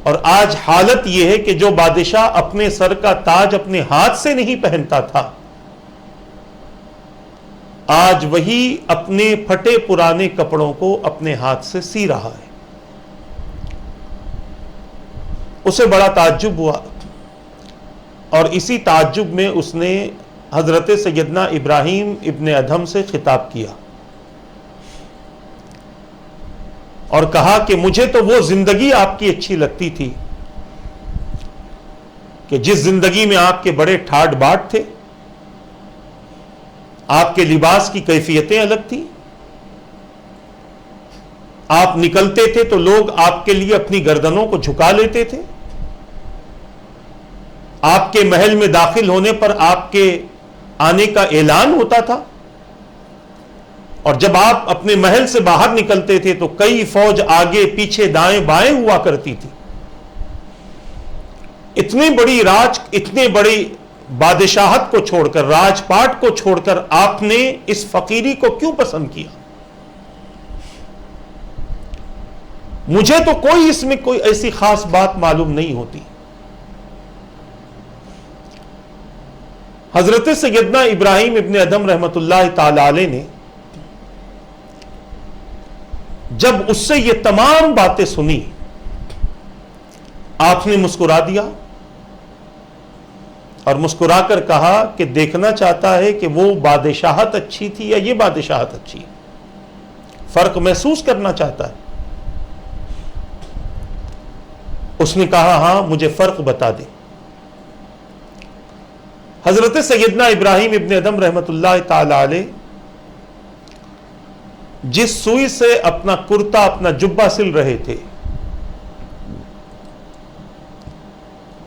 اور آج حالت یہ ہے کہ جو بادشاہ اپنے سر کا تاج اپنے ہاتھ سے نہیں پہنتا تھا، آج وہی اپنے پھٹے پرانے کپڑوں کو اپنے ہاتھ سے سی رہا ہے۔ اسے بڑا تعجب ہوا، اور اسی تعجب میں اس نے حضرت سیدنا ابراہیم ابن ادھم سے خطاب کیا اور کہا کہ مجھے تو وہ زندگی آپ کی اچھی لگتی تھی کہ جس زندگی میں آپ کے بڑے ٹھاٹ باٹ تھے، آپ کے لباس کی کیفیتیں الگ تھی، آپ نکلتے تھے تو لوگ آپ کے لیے اپنی گردنوں کو جھکا لیتے تھے، آپ کے محل میں داخل ہونے پر آپ کے آنے کا اعلان ہوتا تھا، اور جب آپ اپنے محل سے باہر نکلتے تھے تو کئی فوج آگے پیچھے دائیں بائیں ہوا کرتی تھی۔ اتنی بڑی بادشاہت کو چھوڑ کر، راج پاٹ کو چھوڑ کر آپ نے اس فقیری کو کیوں پسند کیا؟ مجھے تو کوئی اس میں کوئی ایسی خاص بات معلوم نہیں ہوتی۔ حضرت سیدنا ابراہیم ابن ادھم رحمۃ اللہ تعالی علیہ نے جب اس سے یہ تمام باتیں سنی، آپ نے مسکرا دیا اور مسکرا کر کہا کہ دیکھنا چاہتا ہے کہ وہ بادشاہت اچھی تھی یا یہ بادشاہت اچھی ہے، فرق محسوس کرنا چاہتا ہے۔ اس نے کہا ہاں مجھے فرق بتا دے۔ حضرت سیدنا ابراہیم ابن ادھم رحمۃ اللہ تعالی علیہ جس سوئی سے اپنا کرتا، اپنا جبہ سل رہے تھے،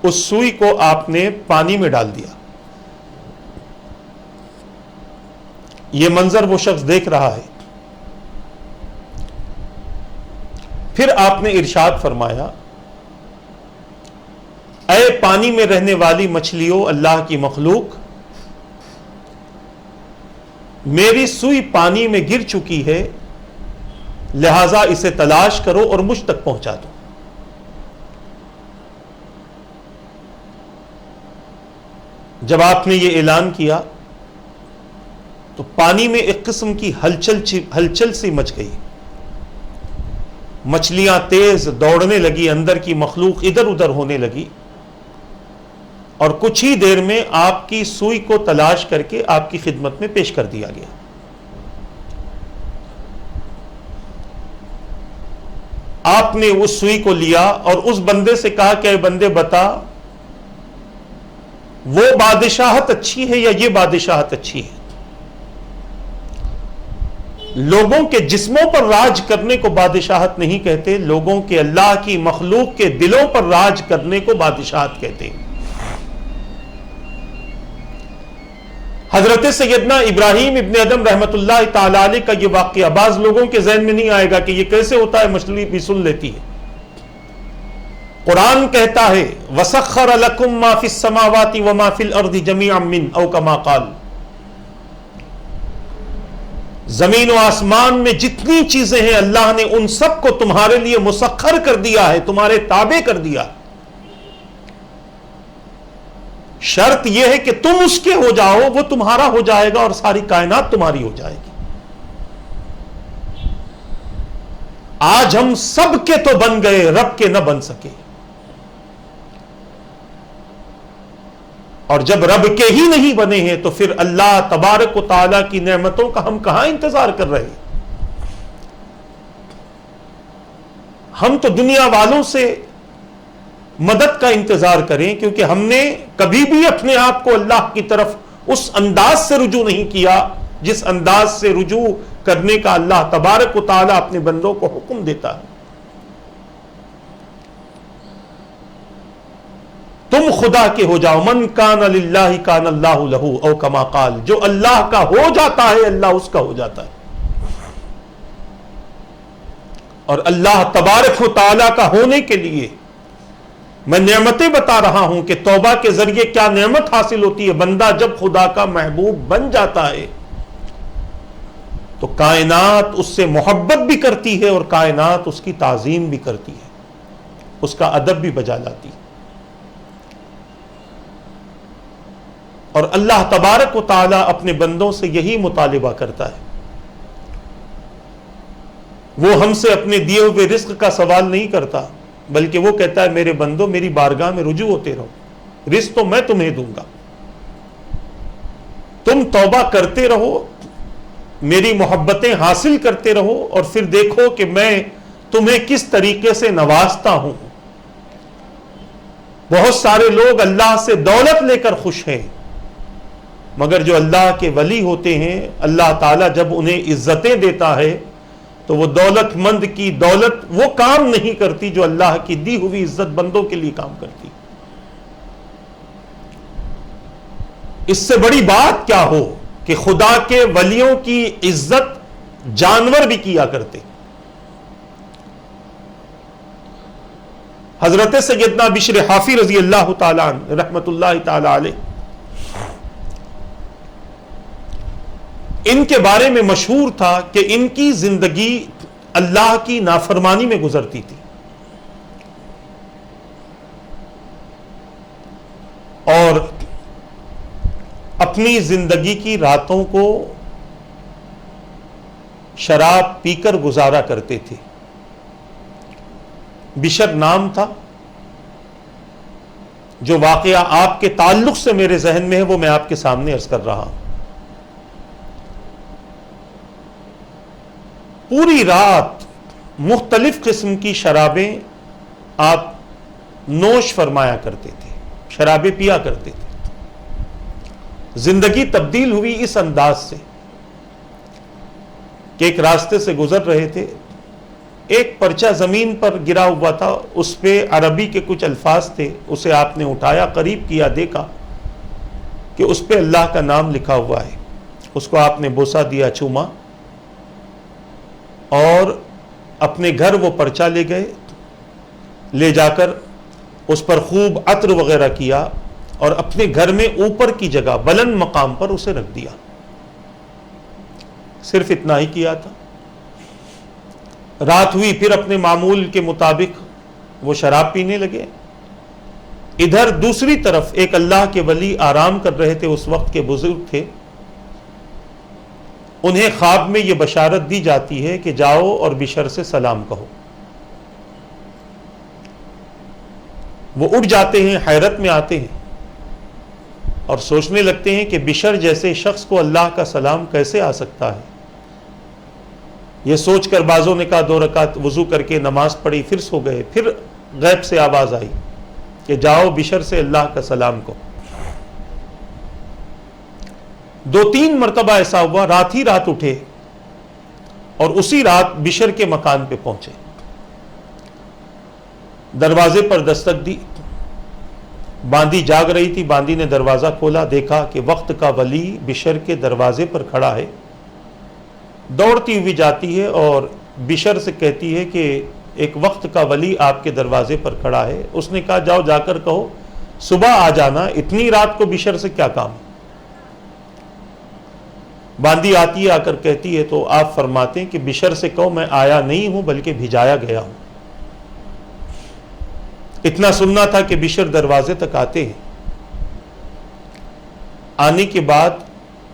اس سوئی کو آپ نے پانی میں ڈال دیا۔ یہ منظر وہ شخص دیکھ رہا ہے۔ پھر آپ نے ارشاد فرمایا، اے پانی میں رہنے والی مچھلیوں، اللہ کی مخلوق، میری سوئی پانی میں گر چکی ہے، لہذا اسے تلاش کرو اور مجھ تک پہنچا دو۔ جب آپ نے یہ اعلان کیا تو پانی میں ایک قسم کی ہلچل سی مچ گئی، مچھلیاں تیز دوڑنے لگی، اندر کی مخلوق ادھر ادھر ہونے لگی، اور کچھ ہی دیر میں آپ کی سوئی کو تلاش کر کے آپ کی خدمت میں پیش کر دیا گیا. آپ نے اس سوئی کو لیا اور اس بندے سے کہا کہ اے بندے بتا وہ بادشاہت اچھی ہے یا یہ بادشاہت اچھی ہے. لوگوں کے جسموں پر راج کرنے کو بادشاہت نہیں کہتے, لوگوں کے اللہ کی مخلوق کے دلوں پر راج کرنے کو بادشاہت کہتے ہیں. حضرت سیدنا ابراہیم ابن ادم رحمت اللہ تعالی علیہ کا یہ واقعہ بعض لوگوں کے ذہن میں نہیں آئے گا کہ یہ کیسے ہوتا ہے, مچھلی بھی سن لیتی ہے. قرآن کہتا ہے وَسَخَّرَ لَكُم مَّا فِي السَّمَاوَاتِ وَمَا فِي الْأَرْضِ جَمِيعًا مِّنْهُ أَوْ كَمَا قَالَ, زمین و آسمان میں جتنی چیزیں ہیں اللہ نے ان سب کو تمہارے لیے مسخر کر دیا ہے, تمہارے تابع کر دیا. شرط یہ ہے کہ تم اس کے ہو جاؤ, وہ تمہارا ہو جائے گا اور ساری کائنات تمہاری ہو جائے گی. آج ہم سب کے تو بن گئے, رب کے نہ بن سکے. اور جب رب کے ہی نہیں بنے ہیں تو پھر اللہ تبارک و تعالیٰ کی نعمتوں کا ہم کہاں انتظار کر رہے ہیں. ہم تو دنیا والوں سے مدد کا انتظار کریں, کیونکہ ہم نے کبھی بھی اپنے آپ کو اللہ کی طرف اس انداز سے رجوع نہیں کیا جس انداز سے رجوع کرنے کا اللہ تبارک و تعالیٰ اپنے بندوں کو حکم دیتا ہے. تم خدا کے ہو جاؤ, من کان للہ کان اللہ لہ او کما قال, جو اللہ کا ہو جاتا ہے اللہ اس کا ہو جاتا ہے. اور اللہ تبارک و تعالیٰ کا ہونے کے لیے میں نعمتیں بتا رہا ہوں کہ توبہ کے ذریعے کیا نعمت حاصل ہوتی ہے. بندہ جب خدا کا محبوب بن جاتا ہے تو کائنات اس سے محبت بھی کرتی ہے اور کائنات اس کی تعظیم بھی کرتی ہے, اس کا ادب بھی بجا لاتی ہے. اور اللہ تبارک و تعالیٰ اپنے بندوں سے یہی مطالبہ کرتا ہے. وہ ہم سے اپنے دیے ہوئے رزق کا سوال نہیں کرتا, بلکہ وہ کہتا ہے میرے بندوں میری بارگاہ میں رجوع ہوتے رہو, رزق تو میں تمہیں دوں گا, تم توبہ کرتے رہو, میری محبتیں حاصل کرتے رہو, اور پھر دیکھو کہ میں تمہیں کس طریقے سے نوازتا ہوں. بہت سارے لوگ اللہ سے دولت لے کر خوش ہیں, مگر جو اللہ کے ولی ہوتے ہیں اللہ تعالیٰ جب انہیں عزتیں دیتا ہے تو وہ دولت مند کی دولت وہ کام نہیں کرتی جو اللہ کی دی ہوئی عزت بندوں کے لیے کام کرتی. اس سے بڑی بات کیا ہو کہ خدا کے ولیوں کی عزت جانور بھی کیا کرتے. حضرت سیدنا بشر حافی رضی اللہ تعالیٰ عنہ رحمت اللہ تعالیٰ علیہ, ان کے بارے میں مشہور تھا کہ ان کی زندگی اللہ کی نافرمانی میں گزرتی تھی, اور اپنی زندگی کی راتوں کو شراب پی کر گزارا کرتے تھے. بشر نام تھا. جو واقعہ آپ کے تعلق سے میرے ذہن میں ہے وہ میں آپ کے سامنے عرض کر رہا ہوں. پوری رات مختلف قسم کی شرابیں آپ نوش فرمایا کرتے تھے, شرابیں پیا کرتے تھے. زندگی تبدیل ہوئی اس انداز سے کہ ایک راستے سے گزر رہے تھے, ایک پرچہ زمین پر گرا ہوا تھا, اس پہ عربی کے کچھ الفاظ تھے. اسے آپ نے اٹھایا, قریب کیا, دیکھا کہ اس پہ اللہ کا نام لکھا ہوا ہے. اس کو آپ نے بوسہ دیا, چوما, اور اپنے گھر وہ پرچہ لے گئے. لے جا کر اس پر خوب عطر وغیرہ کیا اور اپنے گھر میں اوپر کی جگہ بلند مقام پر اسے رکھ دیا. صرف اتنا ہی کیا تھا. رات ہوئی, پھر اپنے معمول کے مطابق وہ شراب پینے لگے. ادھر دوسری طرف ایک اللہ کے ولی آرام کر رہے تھے, اس وقت کے بزرگ تھے. انہیں خواب میں یہ بشارت دی جاتی ہے کہ جاؤ اور بشر سے سلام کہو. وہ اٹھ جاتے ہیں, حیرت میں آتے ہیں اور سوچنے لگتے ہیں کہ بشر جیسے شخص کو اللہ کا سلام کیسے آ سکتا ہے. یہ سوچ کر بعضوں نے کہا 2 رکعت وضو کر کے نماز پڑھی، پھر سو گئے. پھر غیب سے آواز آئی کہ جاؤ بشر سے اللہ کا سلام کو. 2-3 مرتبہ ایسا ہوا، رات ہی رات اٹھے اور اسی رات بشر کے مکان پہ پہنچے. دروازے پر دستک دی، باندی جاگ رہی تھی. باندی نے دروازہ کھولا، دیکھا کہ وقت کا ولی بشر کے دروازے پر کھڑا ہے. دوڑتی ہوئی جاتی ہے اور بشر سے کہتی ہے کہ ایک وقت کا ولی آپ کے دروازے پر کھڑا ہے. اس نے کہا جاؤ جا کر کہو صبح آ جانا، اتنی رات کو بشر سے کیا کام. باندی آتی ہے، آ کر کہتی ہے تو آپ فرماتے ہیں کہ بشر سے کہو میں آیا نہیں ہوں بلکہ بھیجایا گیا ہوں. اتنا سننا تھا کہ بشر دروازے تک آتے ہیں. آنے کے بعد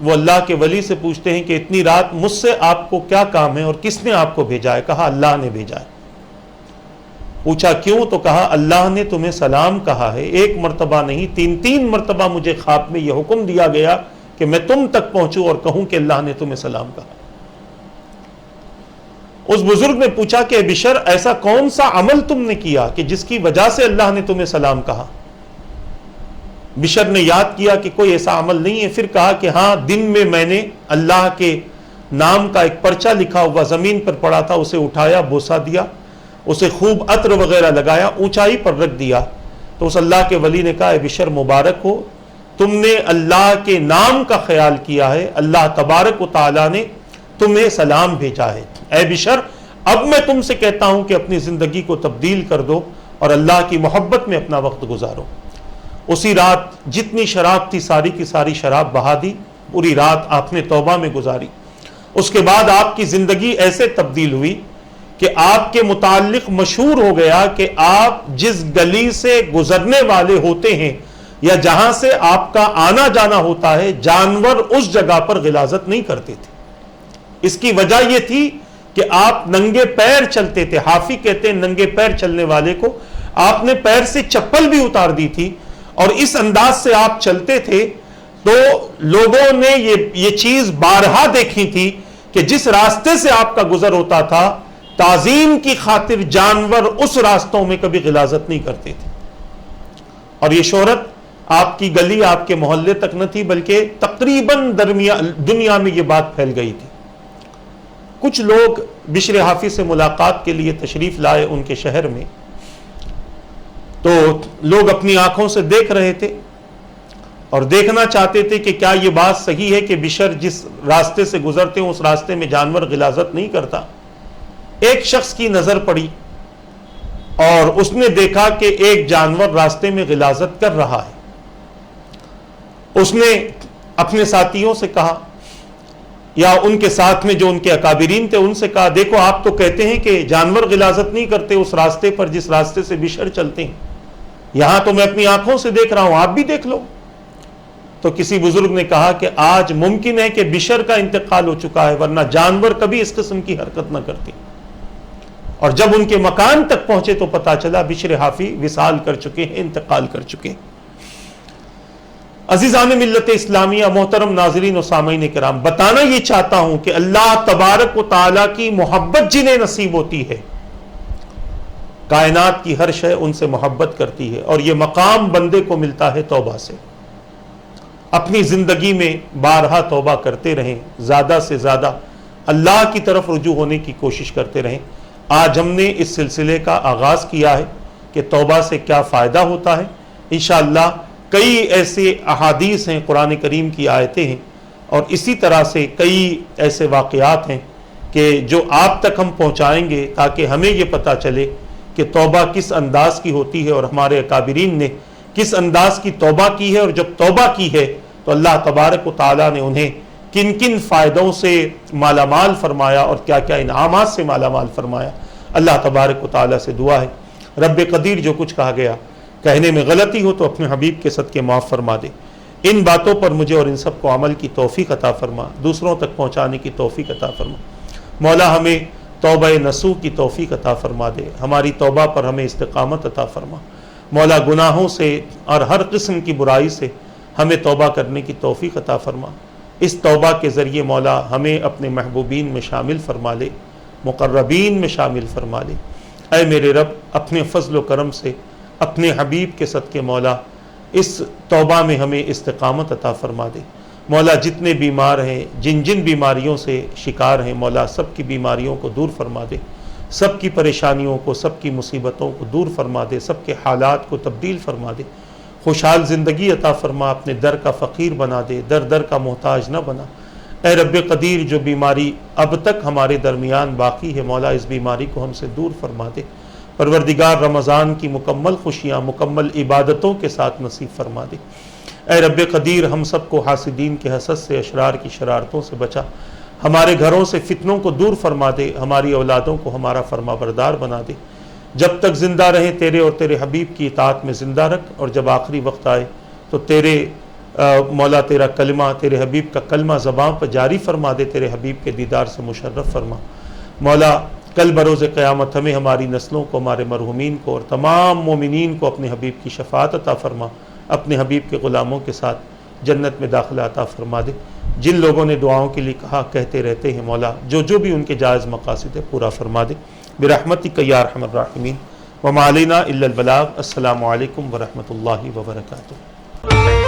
وہ اللہ کے ولی سے پوچھتے ہیں کہ اتنی رات مجھ سے آپ کو کیا کام ہے اور کس نے آپ کو بھیجا ہے. کہا اللہ نے بھیجا ہے. پوچھا کیوں؟ تو کہا اللہ نے تمہیں سلام کہا ہے. 1 مرتبہ نہیں 3 مرتبہ مجھے خواب میں یہ حکم دیا گیا کہ میں تم تک پہنچوں اور کہوں کہ اللہ نے تمہیں سلام کہا. اس بزرگ نے پوچھا کہ بشر ایسا کون سا عمل تم نے کیا کہ جس کی وجہ سے اللہ نے تمہیں سلام کہا. بشر نے یاد کیا کہ کوئی ایسا عمل نہیں ہے. پھر کہا کہ ہاں دن میں میں نے اللہ کے نام کا ایک پرچہ لکھا ہوا زمین پر پڑا تھا، اسے اٹھایا، بوسا دیا، اسے خوب عطر وغیرہ لگایا، اونچائی پر رکھ دیا. تو اس اللہ کے ولی نے کہا اے بشر مبارک ہو، تم نے اللہ کے نام کا خیال کیا ہے، اللہ تبارک و تعالی نے تمہیں سلام بھیجا ہے. اے بشر اب میں تم سے کہتا ہوں کہ اپنی زندگی کو تبدیل کر دو اور اللہ کی محبت میں اپنا وقت گزارو. اسی رات جتنی شراب تھی ساری کی ساری شراب بہا دی. پوری رات آپ نے توبہ میں گزاری. اس کے بعد آپ کی زندگی ایسے تبدیل ہوئی کہ آپ کے متعلق مشہور ہو گیا کہ آپ جس گلی سے گزرنے والے ہوتے ہیں یا جہاں سے آپ کا آنا جانا ہوتا ہے، جانور اس جگہ پر غلاظت نہیں کرتے تھے. اس کی وجہ یہ تھی کہ آپ ننگے پیر چلتے تھے. حافی کہتے ہیں ننگے پیر چلنے والے کو. آپ نے پیر سے چپل بھی اتار دی تھی اور اس انداز سے آپ چلتے تھے تو لوگوں نے یہ چیز بارہا دیکھی تھی کہ جس راستے سے آپ کا گزر ہوتا تھا تعظیم کی خاطر جانور اس راستوں میں کبھی غلاظت نہیں کرتے تھے. اور یہ شہرت آپ کی گلی آپ کے محلے تک نہ تھی بلکہ تقریباً دنیا میں یہ بات پھیل گئی تھی. کچھ لوگ بشر حافی سے ملاقات کے لیے تشریف لائے ان کے شہر میں. تو لوگ اپنی آنکھوں سے دیکھ رہے تھے اور دیکھنا چاہتے تھے کہ کیا یہ بات صحیح ہے کہ بشر جس راستے سے گزرتے ہیں اس راستے میں جانور غلاظت نہیں کرتا. ایک شخص کی نظر پڑی اور اس نے دیکھا کہ ایک جانور راستے میں غلاظت کر رہا ہے. اس نے اپنے ساتھیوں سے کہا یا ان کے ساتھ میں جو ان کے اکابرین تھے ان سے کہا دیکھو آپ تو کہتے ہیں کہ جانور غلاظت نہیں کرتے اس راستے پر جس راستے سے بشر چلتے ہیں، یہاں تو میں اپنی آنکھوں سے دیکھ رہا ہوں، آپ بھی دیکھ لو. تو کسی بزرگ نے کہا کہ آج ممکن ہے کہ بشر کا انتقال ہو چکا ہے ورنہ جانور کبھی اس قسم کی حرکت نہ کرتے. اور جب ان کے مکان تک پہنچے تو پتا چلا بشر حافی وصال کر چکے ہیں، انتقال کر چکے ہیں. عزیزان ملت اسلامیہ، محترم ناظرین و سامعین کرام، بتانا یہ چاہتا ہوں کہ اللہ تبارک و تعالیٰ کی محبت جنہیں نصیب ہوتی ہے کائنات کی ہر شے ان سے محبت کرتی ہے. اور یہ مقام بندے کو ملتا ہے توبہ سے. اپنی زندگی میں بارہا توبہ کرتے رہیں، زیادہ سے زیادہ اللہ کی طرف رجوع ہونے کی کوشش کرتے رہیں. آج ہم نے اس سلسلے کا آغاز کیا ہے کہ توبہ سے کیا فائدہ ہوتا ہے. انشاءاللہ کئی ایسے احادیث ہیں، قرآن کریم کی آیتیں ہیں اور اسی طرح سے کئی ایسے واقعات ہیں کہ جو آپ تک ہم پہنچائیں گے تاکہ ہمیں یہ پتہ چلے کہ توبہ کس انداز کی ہوتی ہے اور ہمارے اکابرین نے کس انداز کی توبہ کی ہے اور جب توبہ کی ہے تو اللہ تبارک و تعالیٰ نے انہیں کن کن فائدوں سے مالا مال فرمایا اور کیا کیا انعامات سے مالا مال فرمایا. اللہ تبارک و تعالیٰ سے دعا ہے رب قدیر جو کچھ کہا گیا کہنے میں غلطی ہو تو اپنے حبیب کے صدقے معاف فرما دے. ان باتوں پر مجھے اور ان سب کو عمل کی توفیق عطا فرما، دوسروں تک پہنچانے کی توفیق عطا فرما. مولا ہمیں توبہ نصوح کی توفیق عطا فرما دے، ہماری توبہ پر ہمیں استقامت عطا فرما. مولا گناہوں سے اور ہر قسم کی برائی سے ہمیں توبہ کرنے کی توفیق عطا فرما۔ اس توبہ کے ذریعے مولا ہمیں اپنے محبوبین میں شامل فرما لے، مقربین میں شامل فرما لے۔ اے میرے رب، اپنے فضل و کرم سے اپنے حبیب کے صدقے مولا اس توبہ میں ہمیں استقامت عطا فرما دے۔ مولا جتنے بیمار ہیں، جن جن بیماریوں سے شکار ہیں، مولا سب کی بیماریوں کو دور فرما دے، سب کی پریشانیوں کو، سب کی مصیبتوں کو دور فرما دے، سب کے حالات کو تبدیل فرما دے، خوشحال زندگی عطا فرما، اپنے در کا فقیر بنا دے، در در کا محتاج نہ بنا۔ اے رب قدیر، جو بیماری اب تک ہمارے درمیان باقی ہے مولا اس بیماری کو ہم سے دور فرما دے۔ پروردگار رمضان کی مکمل خوشیاں مکمل عبادتوں کے ساتھ نصیب فرما دے۔ اے رب قدیر، ہم سب کو حاسدین کے حسد سے، اشرار کی شرارتوں سے بچا، ہمارے گھروں سے فتنوں کو دور فرما دے، ہماری اولادوں کو ہمارا فرما بردار بنا دے۔ جب تک زندہ رہیں تیرے اور تیرے حبیب کی اطاعت میں زندہ رکھ، اور جب آخری وقت آئے تو تیرے مولا تیرا کلمہ، تیرے حبیب کا کلمہ زبان پر جاری فرما دے، تیرے حبیب کے دیدار سے مشرف فرما۔ مولا کل بروز قیامت ہمیں، ہماری نسلوں کو، ہمارے مرحومین کو اور تمام مومنین کو اپنے حبیب کی شفاعت عطا فرما، اپنے حبیب کے غلاموں کے ساتھ جنت میں داخلہ عطا فرما دے۔ جن لوگوں نے دعاؤں کے لیے کہا کہتے رہتے ہیں مولا، جو بھی ان کے جائز مقاصد ہے پورا فرما دے برحمتک یا ارحم الراحمین۔ وما علینا الا البلاغ۔ السلام علیکم ورحمۃ اللہ وبرکاتہ۔